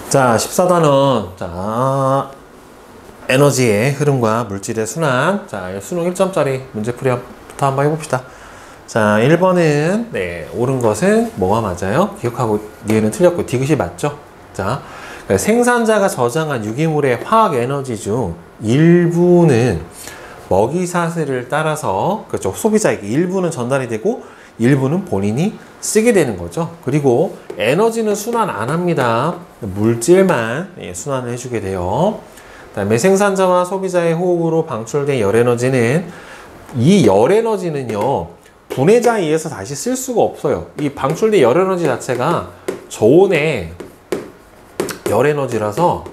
자, 14단원. 자, 에너지의 흐름과 물질의 순환. 자, 수능 1점짜리 문제풀이부터 한번 해봅시다. 자, 1번은, 옳은 것은 뭐가 맞아요? 기억하고, 니은은 틀렸고, 디귿이 맞죠? 자, 생산자가 저장한 유기물의 화학 에너지 중 일부는 먹이 사슬을 따라서, 그렇죠. 소비자에게 일부는 전달이 되고, 일부는 본인이 쓰게 되는 거죠. 그리고 에너지는 순환 안 합니다. 물질만 순환을 해주게 돼요. 그 다음에 생산자와 소비자의 호흡으로 방출된 열에너지는, 이 열에너지는요, 분해자에 의해서 다시 쓸 수가 없어요. 이 방출된 열에너지 자체가 저온의 열에너지라서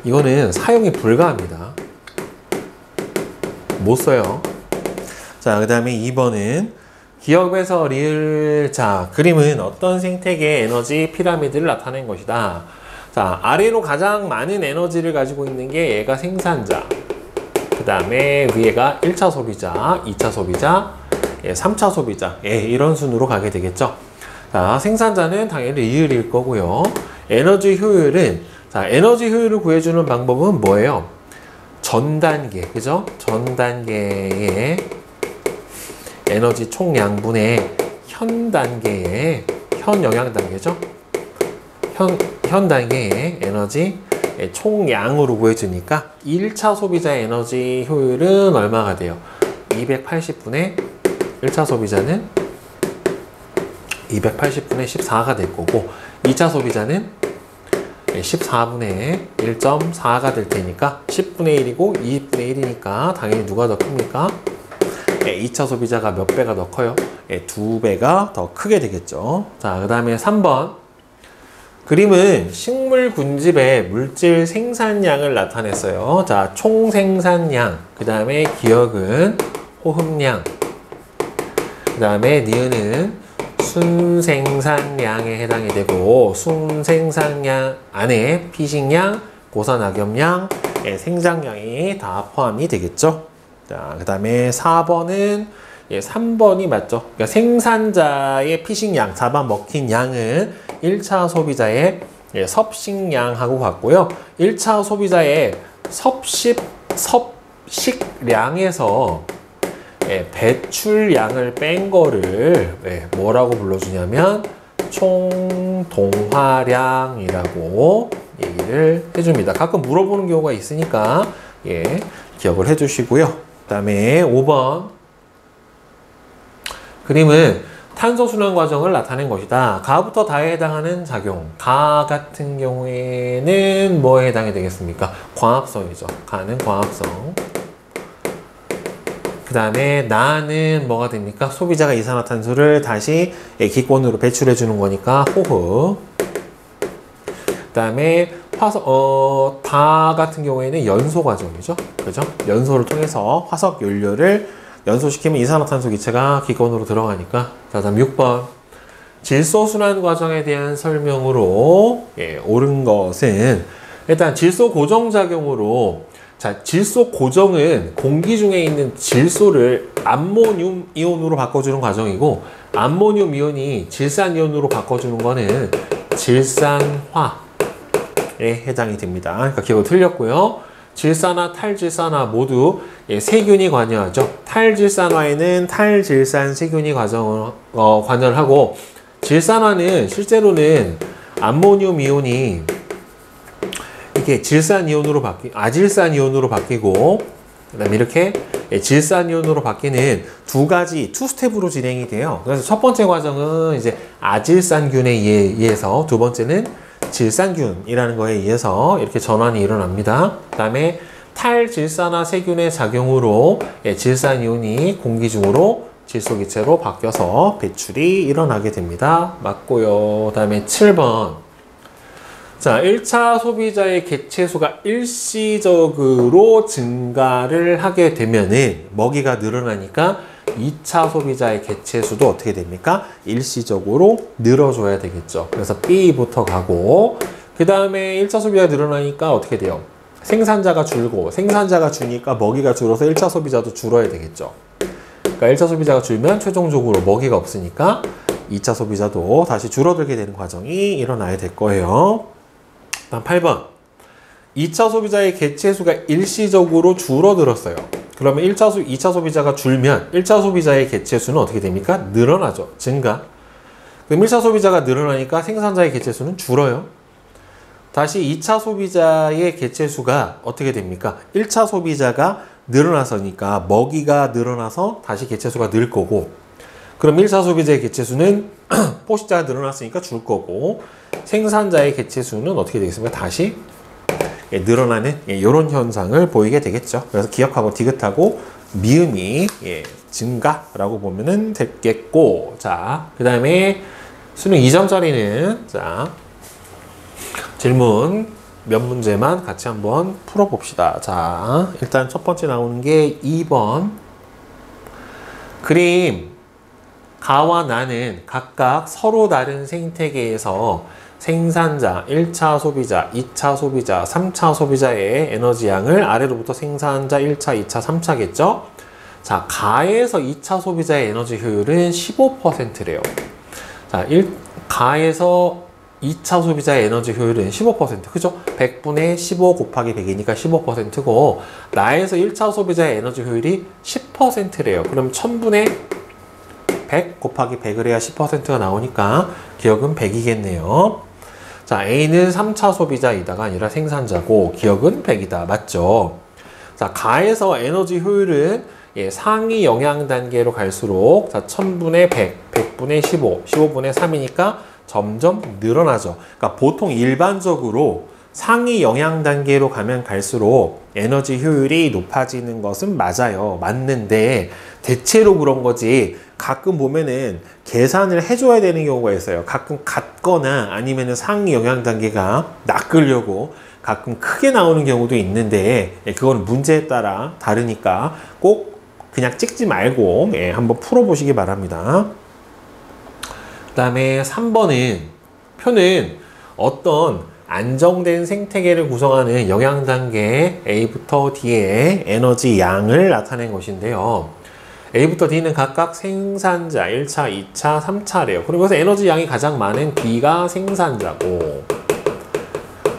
이거는 사용이 불가합니다. 못 써요. 자, 그 다음에 2번은 기업에서 리을. 자, 그림은 어떤 생태계의 에너지 피라미드를 나타낸 것이다. 자, 아래로 가장 많은 에너지를 가지고 있는 게 얘가 생산자, 그 다음에 위에가 1차 소비자, 2차 소비자, 3차 소비자, 이런 순으로 가게 되겠죠. 자, 생산자는 당연히 리을일 거고요. 에너지 효율은, 자, 에너지 효율을 구해주는 방법은 뭐예요? 전 단계, 그죠? 전 단계의 에너지 총량분의 현 단계의, 현 영향 단계죠? 현 단계의 에너지 총량으로 구해주니까 1차 소비자의 에너지 효율은 얼마가 돼요? 280분의 1차 소비자는 280분의 14가 될 거고, 2차 소비자는 14분의 1.4가 될 테니까 10분의 1이고 20분의 1이니까 당연히 누가 더 큽니까? 2차 소비자가 몇 배가 더 커요? 2배가 더 크게 되겠죠. 자, 그 다음에 3번. 그림은 식물 군집의 물질 생산량을 나타냈어요. 자, 총 생산량, 그 다음에 기억은 호흡량, 그 다음에 니은은 순생산량에 해당이 되고, 순생산량 안에 피식량, 고산악염량, 생장량이 다 포함이 되겠죠. 자, 그 다음에 4번은 3번이 맞죠. 그러니까 생산자의 피식량, 잡아먹힌 양은 1차 소비자의 섭식량하고 같고요. 1차 소비자의 섭식량에서 배출량을 뺀 거를 뭐라고 불러주냐면 총동화량이라고 얘기를 해줍니다. 가끔 물어보는 경우가 있으니까 기억을 해주시고요. 그 다음에 5번. 그림은 탄소 순환 과정을 나타낸 것이다. 가부터 다에 해당하는 작용. 가 같은 경우에는 뭐에 해당이 되겠습니까? 광합성이죠. 가는 광합성. 그 다음에 나는 뭐가 됩니까? 소비자가 이산화탄소를 다시 기권으로 배출해 주는 거니까 호흡. 그 다음에 다 같은 경우에는 연소 과정이죠. 그죠? 연소를 통해서 화석 연료를 연소시키면 이산화탄소 기체가 기권으로 들어가니까. 자, 다음 6번. 질소 순환 과정에 대한 설명으로 옳은 것은, 일단 질소 고정 작용으로, 자, 질소 고정은 공기 중에 있는 질소를 암모늄 이온으로 바꿔주는 과정이고, 암모늄 이온이 질산 이온으로 바꿔주는 거는 질산화에 해당이 됩니다. 그러니까 기억을 틀렸고요. 질산화, 탈질산화 모두 세균이 관여하죠. 탈질산화에는 탈질산 세균이 관여를 하고, 질산화는 실제로는 암모늄 이온이 이렇게 질산 이온으로 아질산 이온으로 바뀌고, 그다음에 이렇게 질산 이온으로 바뀌는 두 가지 투 스텝으로 진행이 돼요. 그래서 첫 번째 과정은 이제 아질산균에 의해서, 두 번째는 질산균이라는 거에 의해서 이렇게 전환이 일어납니다. 그 다음에 탈질산화 세균의 작용으로 질산이온이 공기 중으로 질소기체로 바뀌어서 배출이 일어나게 됩니다. 맞고요. 그 다음에 7번. 자, 1차 소비자의 개체수가 일시적으로 증가를 하게 되면은 먹이가 늘어나니까 2차 소비자의 개체수도 어떻게 됩니까? 일시적으로 늘어줘야 되겠죠. 그래서 B부터 가고, 그 다음에 1차 소비자가 늘어나니까 어떻게 돼요? 생산자가 줄고, 생산자가 주니까 먹이가 줄어서 1차 소비자도 줄어야 되겠죠. 그러니까 1차 소비자가 줄면 최종적으로 먹이가 없으니까 2차 소비자도 다시 줄어들게 되는 과정이 일어나야 될 거예요. 다음 8번. 2차 소비자의 개체수가 일시적으로 줄어들었어요. 그러면 2차 소비자가 줄면 1차 소비자의 개체수는 어떻게 됩니까? 늘어나죠. 증가. 그럼 1차 소비자가 늘어나니까 생산자의 개체수는 줄어요. 다시 2차 소비자의 개체수가 어떻게 됩니까? 1차 소비자가 늘어나서니까 먹이가 늘어나서 다시 개체수가 늘 거고, 그럼 1차 소비자의 개체수는 포식자가 늘어났으니까 줄 거고, 생산자의 개체수는 어떻게 되겠습니까? 다시 늘어나는 이런 현상을 보이게 되겠죠. 그래서 기역하고 디귿하고 미음이 증가라고 보면은 되겠고, 자, 그 다음에 수능 2점짜리는 자 질문 몇 문제만 같이 한번 풀어봅시다. 자, 일단 첫 번째 나오는 게 2번. 그림 가와 나는 각각 서로 다른 생태계에서 생산자, 1차 소비자, 2차 소비자, 3차 소비자의 에너지 양을 아래로부터 생산자 1차, 2차, 3차겠죠? 자, 가에서 2차 소비자의 에너지 효율은 15%래요. 자, 가에서 2차 소비자의 에너지 효율은 15%. 그죠? 100분의 15 곱하기 100이니까 15%고, 나에서 1차 소비자의 에너지 효율이 10%래요. 그럼 1000분의 100 곱하기 100을 해야 10%가 나오니까 기억은 100이겠네요. 자, A는 3차 소비자이다가 아니라 생산자고 기억은 100이다. 맞죠? 자, 가에서 에너지 효율은 상위 영향 단계로 갈수록 자, 1000분의 100, 100분의 15, 15분의 3이니까 점점 늘어나죠. 그러니까 보통 일반적으로 상위 영향 단계로 가면 갈수록 에너지 효율이 높아지는 것은 맞아요. 맞는데 대체로 그런 거지, 가끔 보면은 계산을 해줘야 되는 경우가 있어요. 가끔 같거나 아니면은 상위 영향 단계가 낚으려고 가끔 크게 나오는 경우도 있는데, 그건 문제에 따라 다르니까 꼭 그냥 찍지 말고 한번 풀어보시기 바랍니다. 그 다음에 3번은 표는 어떤 안정된 생태계를 구성하는 영향 단계 A부터 D의 에너지 양을 나타낸 것인데요. A부터 D는 각각 생산자 1차, 2차, 3차래요. 그리고 여기서 에너지 양이 가장 많은 B가 생산자고,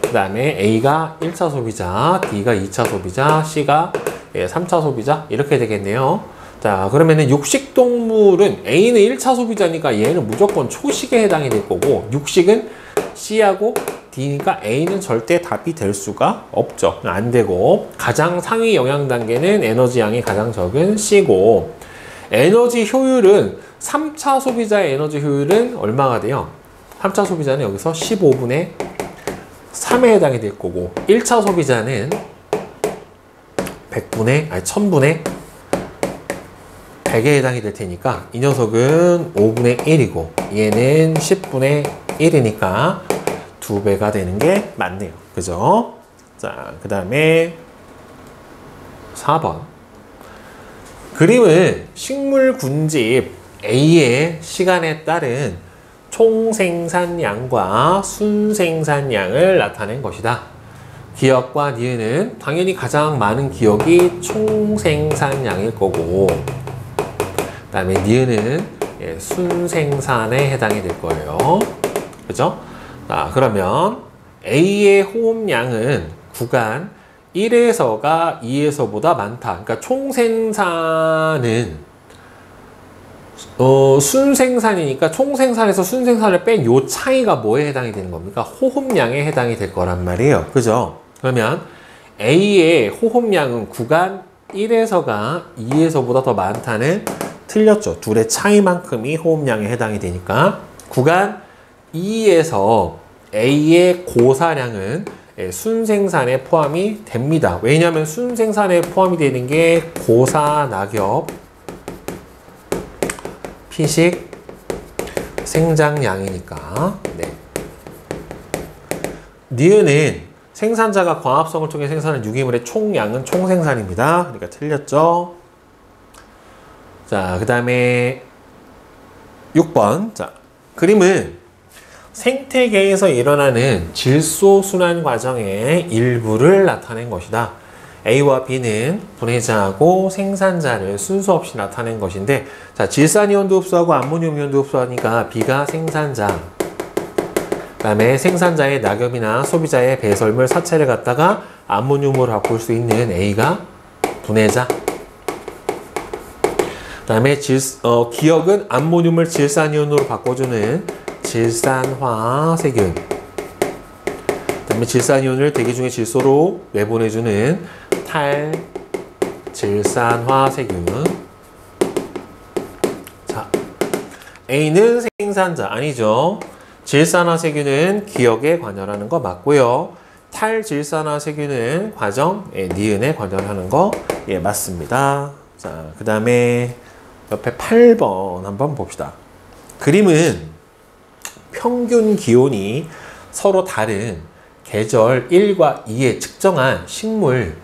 그 다음에 A가 1차 소비자, D가 2차 소비자, C가 3차 소비자, 이렇게 되겠네요. 자, 그러면은 육식동물은 A는 1차 소비자니까 얘는 무조건 초식에 해당이 될 거고, 육식은 C하고 D니까 A는 절대 답이 될 수가 없죠. 안 되고, 가장 상위 영향 단계는 에너지 양이 가장 적은 C고, 에너지 효율은 3차 소비자의 에너지 효율은 얼마가 돼요? 3차 소비자는 여기서 15분의 3에 해당이 될 거고, 1차 소비자는 1000분의 100에 해당이 될 테니까 이 녀석은 5분의 1이고 얘는 10분의 1이니까 2배가 되는 게 맞네요. 그죠? 자, 그 다음에 4번. 그림은 식물 군집 A의 시간에 따른 총생산량과 순생산량을 나타낸 것이다. 기억과 니은은 당연히 가장 많은 기억이 총생산량일 거고, 그 다음에 니은은 순생산에 해당이 될 거예요. 그죠? 자, 그러면 A의 호흡량은 구간 1에서가 2에서보다 많다. 그러니까 총생산은 순생산이니까 총생산에서 순생산을 뺀 요 차이가 뭐에 해당이 되는 겁니까? 호흡량에 해당이 될 거란 말이에요. 그죠? 그러면 A의 호흡량은 구간 1에서가 2에서보다 더 많다는 틀렸죠. 둘의 차이만큼이 호흡량에 해당이 되니까 구간 2에서 A의 고사량은 순생산에 포함이 됩니다. 왜냐하면 순생산에 포함이 되는 게 고사, 낙엽, 피식, 생장량이니까. 네. 니은은 생산자가 광합성을 통해 생산한 유기물의 총량은 총생산입니다. 그러니까 틀렸죠. 자, 그 다음에 6번. 자, 그림은 생태계에서 일어나는 질소순환 과정의 일부를 나타낸 것이다. A와 B는 분해자하고 생산자를 순서 없이 나타낸 것인데, 자, 질산이온도 흡수하고 암모늄 이온도 흡수하니까 B가 생산자, 그다음에 생산자의 낙엽이나 소비자의 배설물 사체를 갖다가 암모늄으로 바꿀 수 있는 A가 분해자. 그다음에 기억은 암모늄을 질산이온으로 바꿔주는 질산화 세균. 그다음에 질산이온을 대기 중에 질소로 내보내주는 탈질산화 세균. 자, A는 생산자 아니죠. 질산화 세균은 기억에 관여하는 거 맞고요. 탈질산화 세균은 과정 니은에 관여하는 거 맞습니다. 자, 그 다음에 옆에 8번 한번 봅시다. 그림은 평균 기온이 서로 다른 계절 1과 2에 측정한 식물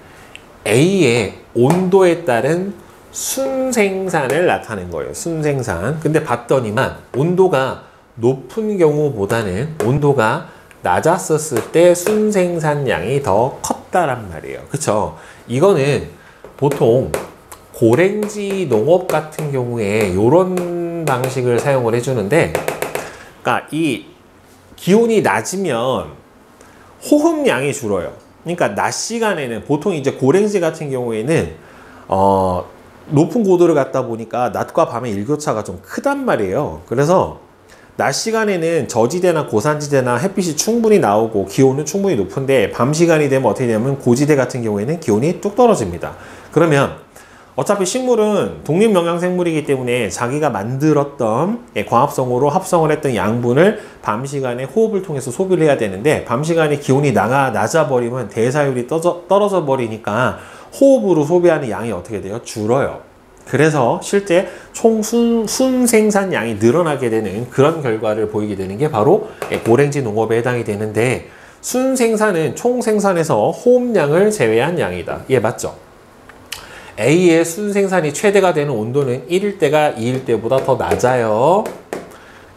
A의 온도에 따른 순생산을 나타낸 거예요. 순생산. 근데 봤더니만 온도가 높은 경우보다는 온도가 낮았었을 때 순생산량이 더 컸다란 말이에요. 그쵸? 이거는 보통 고랭지 농업 같은 경우에 이런 방식을 사용을 해주는데, 그러니까 이 기온이 낮으면 호흡량이 줄어요. 그러니까 낮 시간에는 보통 이제 고랭지 같은 경우에는 높은 고도를 갖다 보니까 낮과 밤의 일교차가 좀 크단 말이에요. 그래서 낮 시간에는 저지대나 고산지대나 햇빛이 충분히 나오고 기온은 충분히 높은데 밤 시간이 되면 어떻게 되냐면 고지대 같은 경우에는 기온이 뚝 떨어집니다. 그러면 어차피 식물은 독립영양생물이기 때문에 자기가 만들었던 광합성으로 합성을 했던 양분을 밤 시간에 호흡을 통해서 소비를 해야 되는데, 밤 시간에 기온이 낮아버리면 대사율이 떨어져 버리니까 호흡으로 소비하는 양이 어떻게 돼요? 줄어요. 그래서 실제 총 순생산량이 늘어나게 되는 그런 결과를 보이게 되는 게 바로 고랭지 농업에 해당이 되는데, 순생산은 총생산에서 호흡량을 제외한 양이다. 예, 맞죠? A의 순생산이 최대가 되는 온도는 1일 때가 2일 때보다 더 낮아요.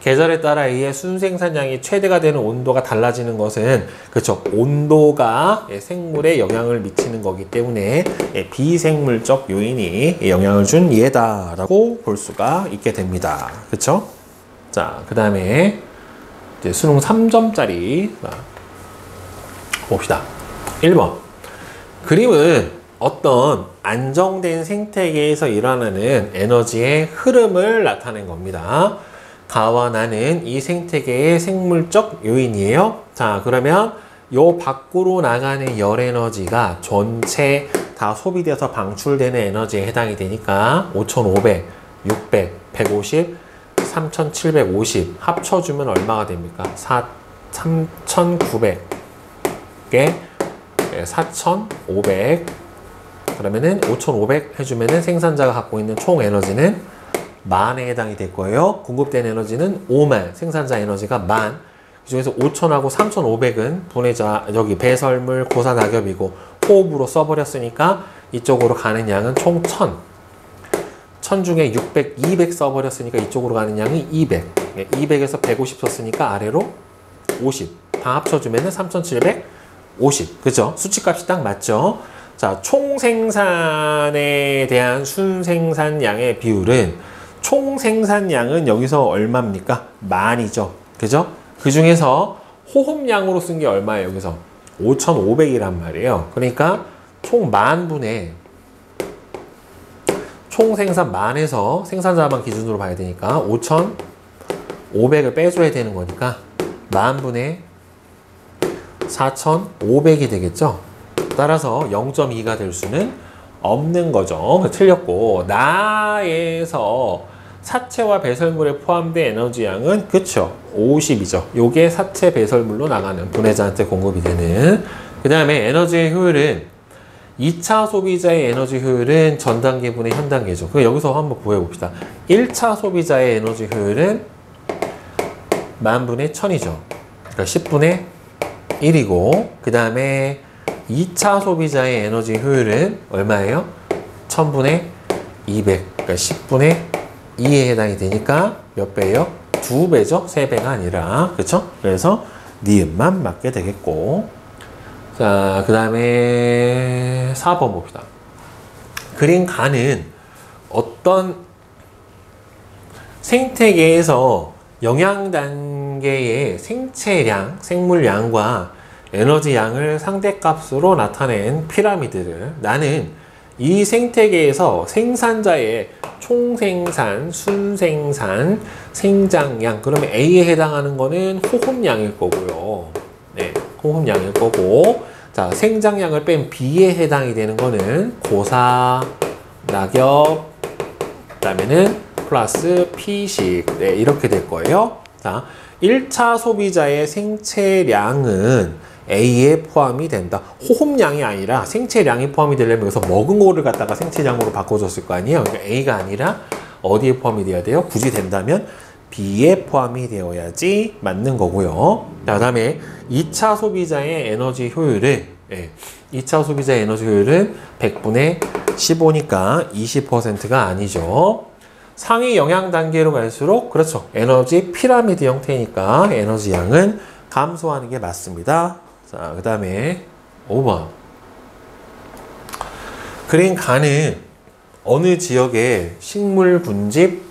계절에 따라 A의 순생산량이 최대가 되는 온도가 달라지는 것은, 그렇죠, 온도가 생물에 영향을 미치는 거기 때문에 비생물적 요인이 영향을 준 예다라고 볼 수가 있게 됩니다. 그렇죠? 자, 그 다음에 수능 3점짜리 봅시다. 1번. 그림은 어떤 안정된 생태계에서 일어나는 에너지의 흐름을 나타낸 겁니다. 가와 나는 이 생태계의 생물적 요인이에요. 자, 그러면 요 밖으로 나가는 열 에너지가 전체 다 소비돼서 방출되는 에너지에 해당이 되니까 5,500, 600, 150, 3,750 합쳐주면 얼마가 됩니까? 3,900에 4,500, 그러면은 5,500 해주면은 생산자가 갖고 있는 총 에너지는 10,000에 해당이 될 거예요. 공급된 에너지는 50,000, 생산자 에너지가 10,000. 그 중에서 5,000하고 3,500은 분해자, 여기 배설물, 고산악엽이고 호흡으로 써버렸으니까 이쪽으로 가는 양은 총 1,000. 1,000 중에 600, 200 써버렸으니까 이쪽으로 가는 양이 200. 200에서 150 썼으니까 아래로 50. 다 합쳐주면은 3,750. 그죠? 수치값이 딱 맞죠? 자, 총생산에 대한 순생산량의 비율은, 총생산량은 여기서 얼마입니까? 10,000이죠. 그죠? 그 중에서 호흡량으로 쓴 게 얼마예요? 여기서 5,500이란 말이에요. 그러니까 총 10,000분의 총생산 10,000에서 생산자만 기준으로 봐야 되니까 5,500을 빼줘야 되는 거니까 10,000분의 4,500이 되겠죠? 따라서 0.2가 될 수는 없는 거죠. 틀렸고, 나에서 사체와 배설물에 포함된 에너지 양은, 그쵸, 50이죠. 요게 사체 배설물로 나가는 분해자한테 공급이 되는. 그 다음에 에너지의 효율은 2차 소비자의 에너지 효율은 전 단계분의 현 단계죠. 그럼 여기서 한번 구해봅시다. 1차 소비자의 에너지 효율은 10,000분의 1,000이죠. 그러니까 10분의 1이고, 그 다음에 2차 소비자의 에너지 효율은 얼마예요? 1,000분의 200. 그러니까 10분의 2에 해당이 되니까 몇 배예요? 2배죠? 3배가 아니라. 그쵸? 그래서 니은만 맞게 되겠고. 자, 그 다음에 4번 봅시다. 그린 가는 어떤 생태계에서 영양 단계를 단계의 생체량, 생물량과 에너지량을 상대값으로 나타낸 피라미드를 나는 이 생태계에서 생산자의 총생산, 순생산, 생장량, 그러면 A에 해당하는 거는 호흡량일 거고요. 네, 호흡량일 거고, 자, 생장량을 뺀 B에 해당이 되는 거는 고사, 낙엽, 그 다음에는 플러스 P식. 네, 이렇게 될 거예요. 자, 1차 소비자의 생체량은 A에 포함이 된다. 호흡량이 아니라 생체량이 포함이 되려면 여기서 먹은 거를 갖다가 생체량으로 바꿔줬을 거 아니에요. 그러니까 A가 아니라 어디에 포함이 돼야 돼요? 굳이 된다면 B에 포함이 되어야지 맞는 거고요. 자, 그 다음에 2차 소비자의 에너지 효율을 2차 소비자의 에너지 효율은 100분의 15니까 20%가 아니죠. 상위 영양 단계로 갈수록 그렇죠. 에너지 피라미드 형태니까 에너지 양은 감소하는 게 맞습니다. 자, 그 다음에 5번. 그린 간은 어느 지역의 식물 분집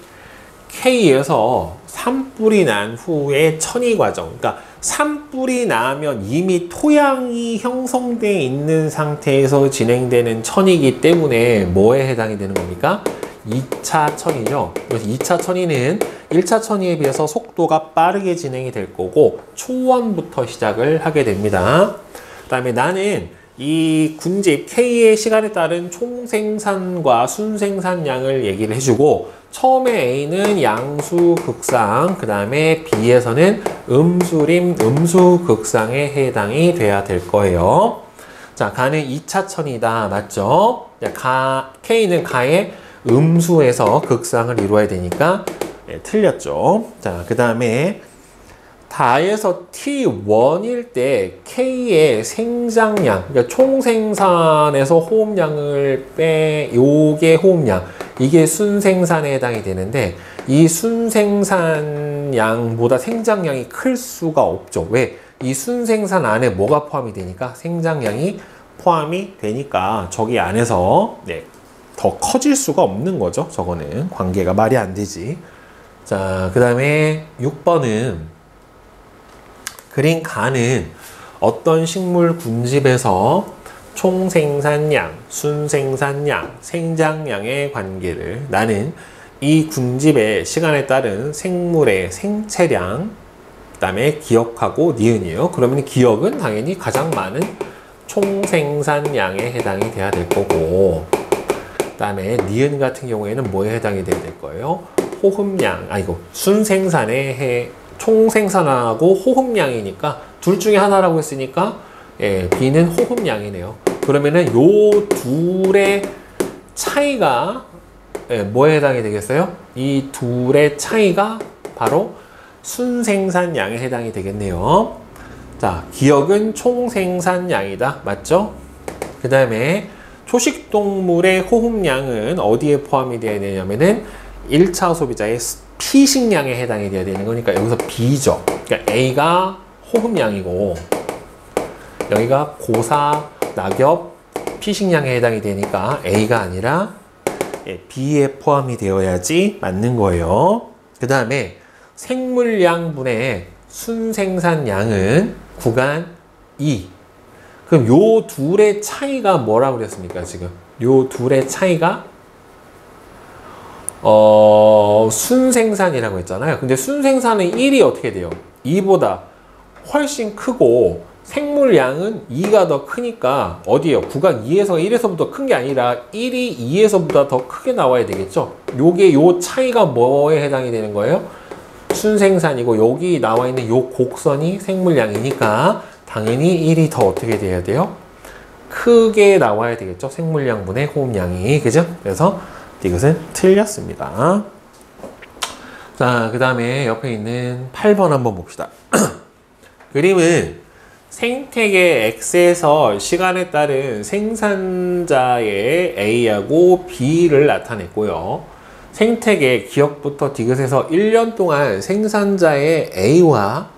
K에서 산불이 난 후의 천이 과정. 그러니까 산불이 나면 이미 토양이 형성되어 있는 상태에서 진행되는 천이기 때문에 뭐에 해당이 되는 겁니까? 2차 천이죠. 그래서 2차 천이는 1차 천이에 비해서 속도가 빠르게 진행이 될 거고 초원부터 시작을 하게 됩니다. 그 다음에 나는 이 군집 K의 시간에 따른 총생산과 순생산량을 얘기를 해주고 처음에 A는 양수극상, 그 다음에 B에서는 음수림, 음수극상에 해당이 돼야 될 거예요. 자, 가는 2차 천이다. 맞죠? K는 가의 음수에서 극상을 이루어야 되니까 네, 틀렸죠. 자, 그 다음에 다에서 T1일 때 K의 생장량, 그러니까 총생산에서 호흡량을 요게 호흡량, 이게 순생산에 해당이 되는데 이 순생산량보다 생장량이 클 수가 없죠. 왜? 이 순생산 안에 뭐가 포함이 되니까 생장량이 포함이 되니까 저기 안에서 네, 더 커질 수가 없는 거죠. 저거는 관계가 말이 안 되지. 자, 그 다음에 6번은 그린 간은 어떤 식물 군집에서 총생산량, 순생산량, 생장량의 관계를 나는 이 군집의 시간에 따른 생물의 생체량, 그 다음에 기억하고 니은이에요. 그러면 기억은 당연히 가장 많은 총생산량에 해당이 돼야 될 거고, 그 다음에 니은 같은 경우에는 뭐에 해당이 돼야 될 거예요? 호흡량, 순생산에 총생산하고 호흡량이니까 둘 중에 하나라고 했으니까 예, B는 호흡량이네요. 그러면은 요 둘의 차이가 예, 뭐에 해당이 되겠어요? 이 둘의 차이가 바로 순생산량에 해당이 되겠네요. 자, 기억은 총생산량이다. 맞죠? 그 다음에 초식동물의 호흡량은 어디에 포함이 되어야 되냐면은 1차 소비자의 피식량에 해당이 돼야 되는 거니까 여기서 B죠. 그러니까 A가 호흡량이고 여기가 고사, 낙엽, 피식량에 해당이 되니까 A가 아니라 B에 포함이 되어야지 맞는 거예요. 그 다음에 생물량분의 순생산량은 구간 2. 그럼 요 둘의 차이가 뭐라고 그랬습니까? 지금 요 둘의 차이가 순생산이라고 했잖아요. 근데 순생산은 1이 어떻게 돼요? 2보다 훨씬 크고 생물량은 2가 더 크니까 어디에요? 구간 2에서 1에서부터 큰 게 아니라 1이 2에서보다 더 크게 나와야 되겠죠? 요게 요 차이가 뭐에 해당이 되는 거예요? 순생산이고 여기 나와 있는 요 곡선이 생물량이니까 당연히 1이 더 어떻게 돼야 돼요? 크게 나와야 되겠죠? 생물량분의 호흡량이. 그죠? 그래서 이것은 틀렸습니다. 자, 그 다음에 옆에 있는 8번 한번 봅시다. 그림은 생태계 X에서 시간에 따른 생산자의 A하고 B를 나타냈고요. 생태계 기억부터 디귿에서 1년 동안 생산자의 A와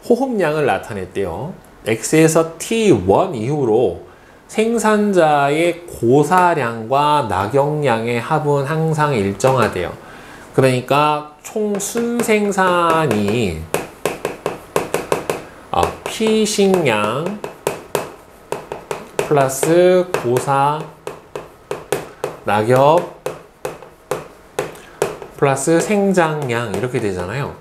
호흡량을 나타냈대요. X에서 T1 이후로 생산자의 고사량과 낙엽량의 합은 항상 일정하대요. 그러니까 총 순생산이 피식량 플러스 고사 낙엽 플러스 생장량 이렇게 되잖아요.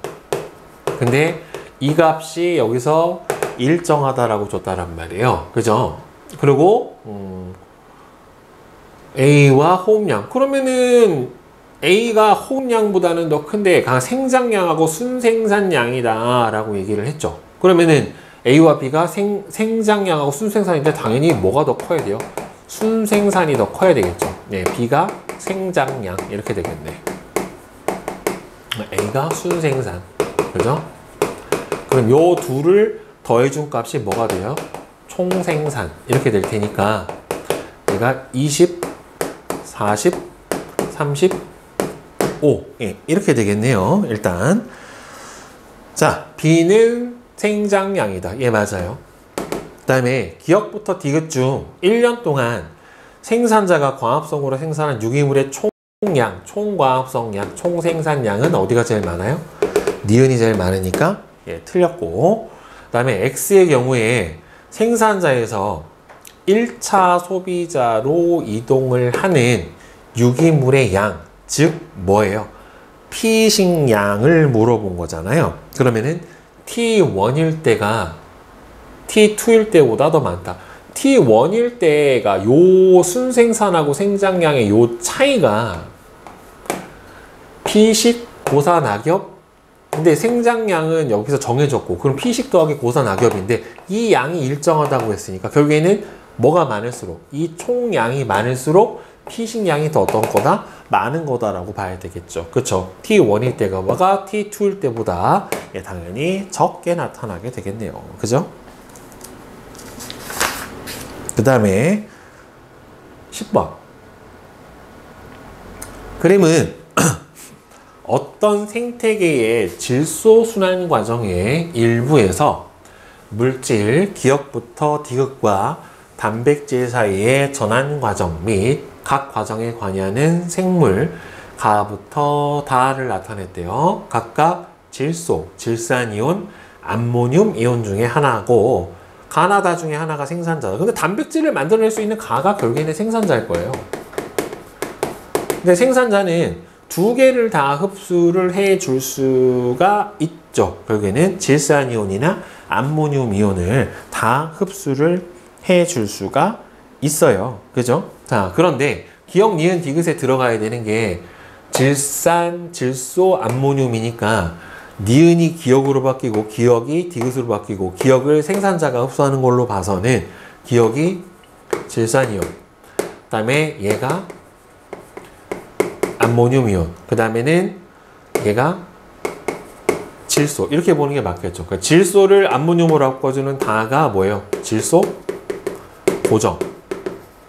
근데 이 값이 여기서 일정하다라고 줬다란 말이에요. 그죠? 그리고 A와 호흡량. 그러면은 A가 호흡량보다는 더 큰데 생장량하고 순생산량이다 라고 얘기를 했죠. 그러면은 A와 B가 생장량하고 순생산인데 당연히 뭐가 더 커야 돼요? 순생산이 더 커야 되겠죠. 네, B가 생장량 이렇게 되겠네. A가 순생산. 그죠? 그럼 요 둘을 더해준 값이 뭐가 돼요? 총생산 이렇게 될 테니까 얘가 20, 40, 35 예, 이렇게 되겠네요. 일단 자, B는 생장량이다. 예, 맞아요. 그 다음에 기억부터 디귿 중 1년 동안 생산자가 과합성으로 생산한 유기물의 총량, 총과합성량, 총생산량은 어디가 제일 많아요? 니은이 제일 많으니까 예, 틀렸고, 그 다음에 X의 경우에 생산자에서 1차 소비자로 이동을 하는 유기물의 양, 즉 뭐예요? 피식량을 물어본 거잖아요. 그러면은 T1일 때가 T2일 때보다 더 많다. T1일 때가 요 순생산하고 생장량의 요 차이가 피식, 고사, 낙엽. 근데 생장량은 여기서 정해졌고, 그럼 피식 더하기 고사, 낙엽인데 이 양이 일정하다고 했으니까 결국에는 뭐가 많을수록, 이 총량이 많을수록 피식량이 더 어떤 거다? 많은 거다라고 봐야 되겠죠. 그쵸? T1일 때가 T2일 때보다 예, 당연히 적게 나타나게 되겠네요. 그죠? 그 다음에 10번. 그림은 어떤 생태계의 질소순환 과정의 일부에서 물질 기억부터 디귿과 단백질 사이의 전환 과정 및 각 과정에 관여하는 생물 가부터 다를 나타냈대요. 각각 질소, 질산이온, 암모늄 이온 중에 하나고 가나 다 중에 하나가 생산자다. 근데 단백질을 만들어낼 수 있는 가가 결국에는 생산자일 거예요. 근데 생산자는 두 개를 다 흡수를 해줄 수가 있죠. 결국에는 질산이온이나 암모늄 이온을 다 흡수를 해줄 수가 있어요. 그죠? 자, 그런데 기억, 니은, 디귿에 들어가야 되는 게 질산, 질소, 암모늄이니까 니은이 기억으로 바뀌고 기억이 디귿으로 바뀌고 기억을 생산자가 흡수하는 걸로 봐서는 기억이 질산이온, 그 다음에 얘가 암모늄 이온, 그 다음에는 얘가 질소, 이렇게 보는 게 맞겠죠. 그러니까 질소를 암모늄으로 바꿔주는 다가 뭐예요? 질소 고정.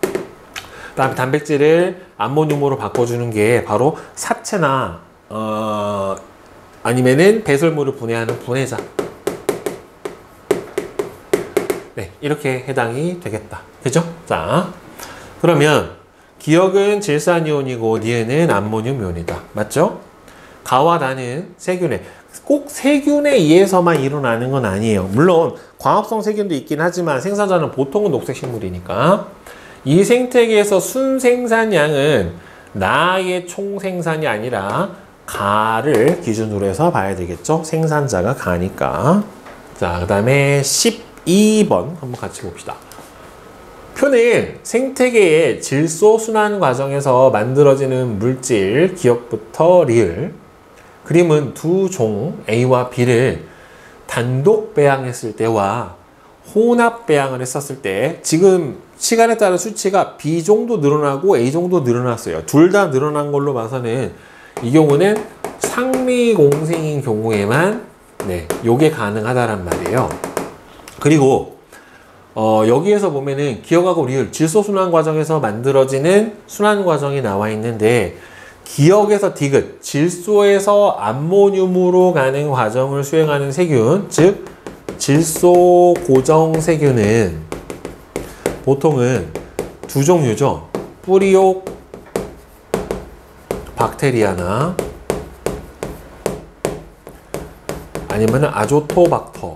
그 다음에 단백질을 암모늄으로 바꿔주는 게 바로 사체나 아니면은 배설물을 분해하는 분해자. 네, 이렇게 해당이 되겠다. 그죠? 자, 그러면 기억은 질산이온이고 니은은 암모늄 이온이다. 맞죠? 가와 나는 세균에, 꼭 세균에 의해서만 일어나는 건 아니에요. 물론 광합성 세균도 있긴 하지만 생산자는 보통은 녹색 식물이니까 이 생태계에서 순생산량은 나의 총생산이 아니라 가를 기준으로 해서 봐야 되겠죠. 생산자가 가니까. 자, 그 다음에 12번 한번 같이 봅시다. 표는 생태계의 질소 순환 과정에서 만들어지는 물질 기억부터 리을. 그림은 두 종 A와 B를 단독 배양했을 때와 혼합 배양을 했었을 때 지금 시간에 따른 수치가 B 정도 늘어나고 A 정도 늘어났어요. 둘 다 늘어난 걸로 봐서는 이 경우는 상미공생인 경우에만 네, 요게 가능하다란 말이에요. 그리고 여기에서 보면은 기억하고 리을 질소 순환 과정에서 만들어지는 순환 과정이 나와 있는데 기억에서 디귿, 질소에서 암모늄으로 가는 과정을 수행하는 세균, 즉 질소 고정 세균은 보통은 두 종류죠. 뿌리옥 박테리아나 아니면 아조토박터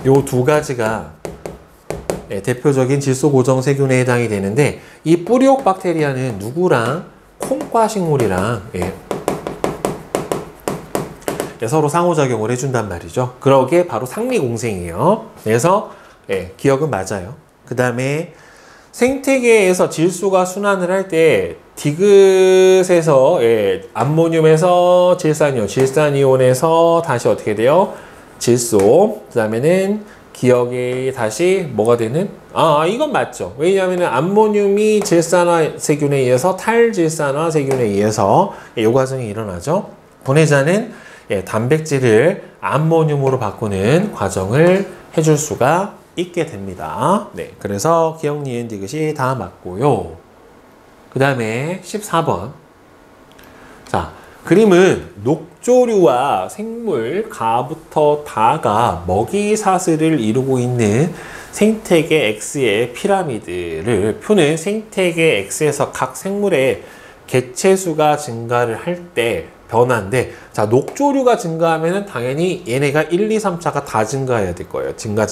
요 두 가지가 대표적인 질소 고정 세균에 해당이 되는데, 이 뿌리옥 박테리아는 누구랑 콩과 식물이랑 서로 상호작용을 해준단 말이죠. 그러게 바로 상리공생이에요. 그래서 기억은 맞아요. 그 다음에 생태계에서 질소가 순환을 할 때 디귿에서 암모늄에서 질산이온, 질산이온에서 다시 어떻게 돼요? 질소. 그 다음에는 기억이 다시 뭐가 되는? 이건 맞죠. 왜냐하면 암모늄이 질산화 세균에 의해서 탈질산화 세균에 의해서 이 과정이 일어나죠. 분해자는 단백질을 암모늄으로 바꾸는 과정을 해줄 수가 있게 됩니다. 네, 그래서 기억, 니은, 디귿이 다 맞고요. 그 다음에 14번. 자, 그림은 녹조류와 생물, 가부터 다가 먹이 사슬을 이루고 있는 생태계 X의 피라미드를 표는 생태계 X에서 각 생물의 개체수가 증가를 할 때 변화인데, 자, 녹조류가 증가하면은 당연히 얘네가 1, 2, 3차가 다 증가해야 될 거예요. 증가.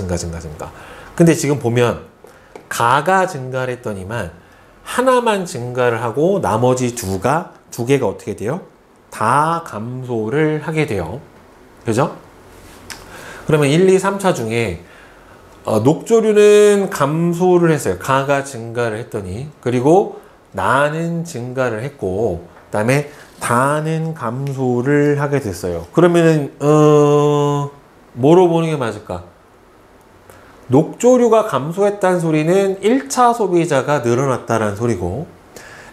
근데 지금 보면 가가 증가를 했더니만 하나만 증가를 하고 나머지 두 개가 어떻게 돼요? 다 감소를 하게 돼요. 그죠? 그러면 1, 2, 3차 중에 녹조류는 감소를 했어요. 가가 증가를 했더니. 그리고 나는 증가를 했고, 그 다음에 다는 감소를 하게 됐어요. 그러면은 뭐로 보는 게 맞을까? 녹조류가 감소했다는 소리는 1차 소비자가 늘어났다는 소리고,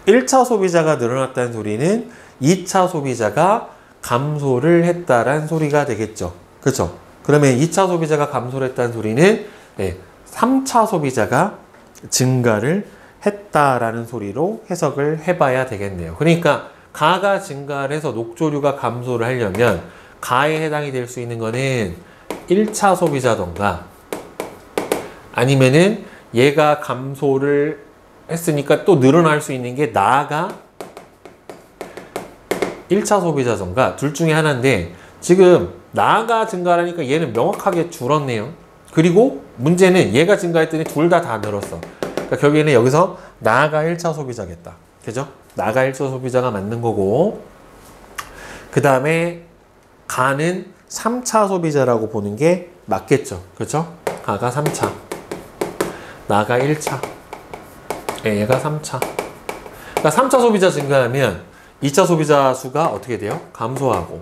1차 소비자가 늘어났다는 소리는 2차 소비자가 감소를 했다는 소리가 되겠죠. 그렇죠? 그러면 2차 소비자가 감소를 했다는 소리는 3차 소비자가 증가를 했다라는 소리로 해석을 해봐야 되겠네요. 그러니까 가가 증가를 해서 녹조류가 감소를 하려면 가에 해당이 될 수 있는 거는 1차 소비자던가, 아니면은 얘가 감소를 했으니까 또 늘어날 수 있는 게 나가 1차 소비자던가, 둘 중에 하나인데 지금 나가 증가하니까 얘는 명확하게 줄었네요. 그리고 문제는 얘가 증가했더니 둘 다 늘었어. 그러니까 결국에는 여기서 나가 1차 소비자겠다. 그죠? 나가 1차 소비자가 맞는 거고, 그 다음에 가는 3차 소비자라고 보는 게 맞겠죠. 그죠? 가가 3차, 나가 1차, 얘가 3차. 그러니까 3차 소비자 증가하면 2차 소비자 수가 어떻게 돼요? 감소하고,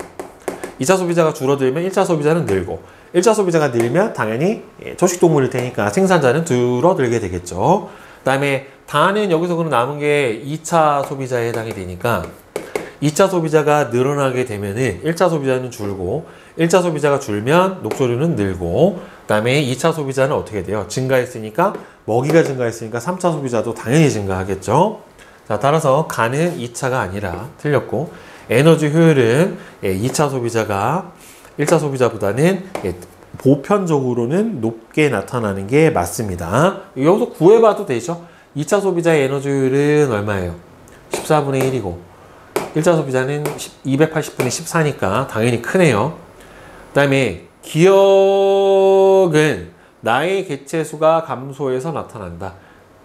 2차 소비자가 줄어들면 1차 소비자는 늘고, 1차 소비자가 늘면 당연히 초식동물일 테니까 생산자는 줄어들게 되겠죠. 그 다음에 다는 여기서 그럼 남은 게 2차 소비자에 해당이 되니까 2차 소비자가 늘어나게 되면은 1차 소비자는 줄고, 1차 소비자가 줄면 녹조류는 늘고, 그 다음에 2차 소비자는 어떻게 돼요? 증가했으니까, 먹이가 증가했으니까 3차 소비자도 당연히 증가하겠죠. 자, 따라서 가는 2차가 아니라 틀렸고, 에너지 효율은 2차 소비자가 1차 소비자보다는 보편적으로는 높게 나타나는 게 맞습니다. 여기서 구해봐도 되죠. 2차 소비자의 에너지 효율은 얼마예요? 14분의 1이고 1차 소비자는 280분의 14니까 당연히 크네요. 그 다음에 기억은 나의 개체수가 감소해서 나타난다.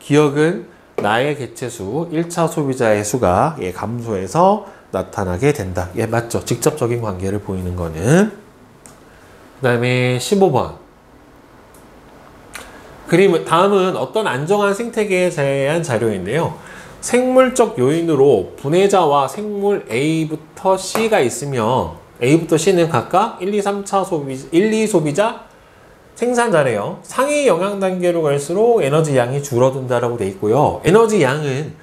기억은 나의 개체수, 1차 소비자의 수가 감소해서 나타나게 된다. 맞죠? 직접적인 관계를 보이는 거는. 그 다음에 15번. 그림 다음은 어떤 안정한 생태계에 대한 자료인데요. 생물적 요인으로 분해자와 생물 A부터 C가 있으며 A부터 C는 각각 1, 2, 3차 소비자, 1, 2 소비자 생산자래요. 상위 영양 단계로 갈수록 에너지 양이 줄어든다라고 돼 있고요. 에너지 양은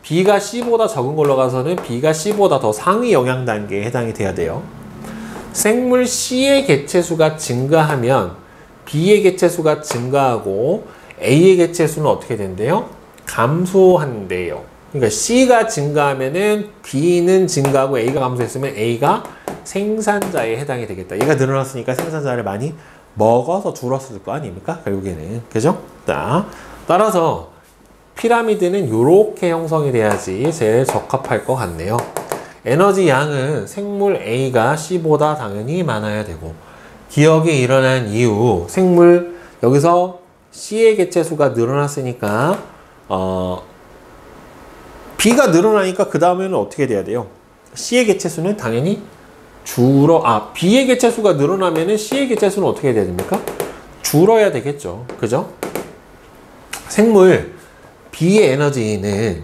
B가 C보다 적은 걸로 가서는 B가 C보다 더 상위 영양 단계에 해당이 돼야 돼요. 생물 C의 개체수가 증가하면 B의 개체수가 증가하고 A의 개체수는 어떻게 된대요? 감소한대요. 그러니까 C가 증가하면은 B는 증가하고 A가 감소했으면 A가 생산자에 해당이 되겠다. 얘가 늘어났으니까 생산자를 많이 먹어서 줄었을 거 아닙니까? 결국에는. 그죠? 따라서 피라미드는 이렇게 형성이 돼야지 제일 적합할 것 같네요. 에너지 양은 생물 A가 C보다 당연히 많아야 되고, 기억이 일어난 이후 생물 여기서 C의 개체수가 늘어났으니까 B가 늘어나니까 그 다음에는 어떻게 돼야 돼요? C의 개체수는 당연히 B의 개체수가 늘어나면은 C의 개체수는 어떻게 돼야 됩니까? 줄어야 되겠죠. 그죠? 생물 B의 에너지는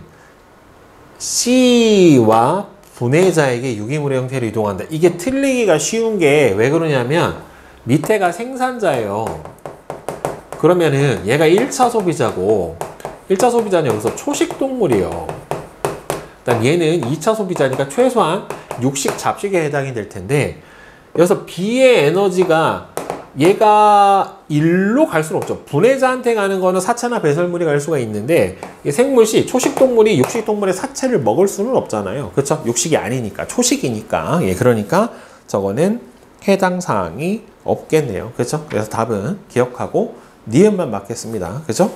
C와 분해자에게 유기물의 형태로 이동한다. 이게 틀리기가 쉬운 게 왜 그러냐면 밑에가 생산자예요. 그러면은 얘가 1차 소비자고 1차 소비자는 여기서 초식동물이에요. 일단 얘는 2차 소비자니까 최소한 육식, 잡식에 해당이 될 텐데 여기서 B의 에너지가 얘가 1로 갈 수는 없죠. 분해자한테 가는 거는 사체나 배설물이 갈 수가 있는데 생물시, 초식동물이 육식동물의 사체를 먹을 수는 없잖아요. 그렇죠? 육식이 아니니까, 초식이니까. 예, 그러니까 저거는 해당 사항이 없겠네요. 그렇죠? 그래서 답은 기억하고 니은만 맞겠습니다. 그렇죠?